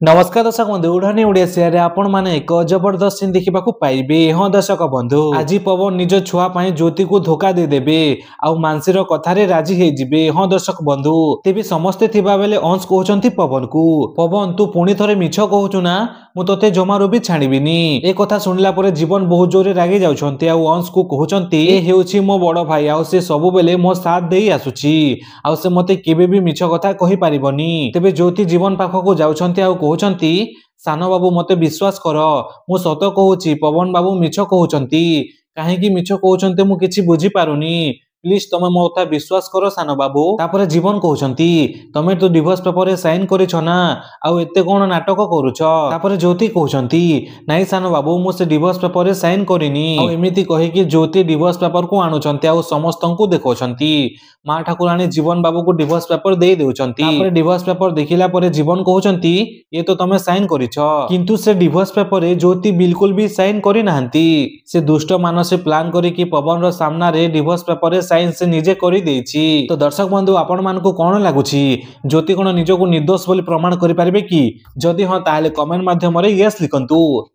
नमस्कार दर्शक बंधु उड़ानी ओडिया सियारे आपण माने एक जबरदस्त सीन देखा पाइबे। हाँ दर्शक बंधु आज पवन निज छुआ ज्योति को धोखा दे देबे आउ मानसीर कथारे राजी हे जिबे। हाँ दर्शक बंधु तेबे समस्ते थिबा बेले अंश कहउचंती पवन को, पवन तू पुणी थरे मिछ कहउचु ना, मु तोते जमारू भी छाड़ीबिनी। ए कथा सुनला परे जीवन बहुत जोरे रागी जाउछंती आउ अंश को कहउचंती ए हेउछि मो बड़ भाई आउ से सब बेले मो साथ देई आसुछि आउ से मते केबे भी मिछ कथा कहि पारिबनी। तेबे ज्योति जीवन पाखको जाउछंती आउ कहउचंती सान बाबू मते विश्वास कर, मु सत कहूची पवन बाबू मिछ कहउचंती, काहेकि मिछ कहउचंती मु किछि बुझी पारुनी, प्लीज तमे मो कथा विश्वास करो सान बाबू। तापरे जीवन कहउचंती तमे तो डिवोर्स पेपर रे साइन करिछ ना आउ एते कोन नाटक करूछ। तापरे ज्योति कहउचंती नाइ सान बाबू मु से डिवोर्स पेपर रे साइन करिनी आउ एमिति कहि कि ज्योति डिवोर्स पेपर को आनुचंती आउ समस्तंकु देखौचंती। मां ठाकुराणी जीवन बाबू को डिवोर्स पेपर दे देउचंती। तापरे डिवोर्स पेपर देखिला परे जीवन कहउचंती ये तो तमे साइन करिछ, किंतु से डिवोर्स पेपर रे ज्योति बिल्कुल भी साइन करि नाहंती। से दुष्ट मानसे प्लान करी कि पवन रो सामना रे डिवोर्स पेपर रे साइन से निजे करि देछि। तो दर्शक बंधु आपण मान को कोन लागुछि ज्योति कोन निजको निर्दोष बोली प्रमाण करि पारिबे कि? जदि हां ताले कमेंट माध्यम रे यस लिखंतु।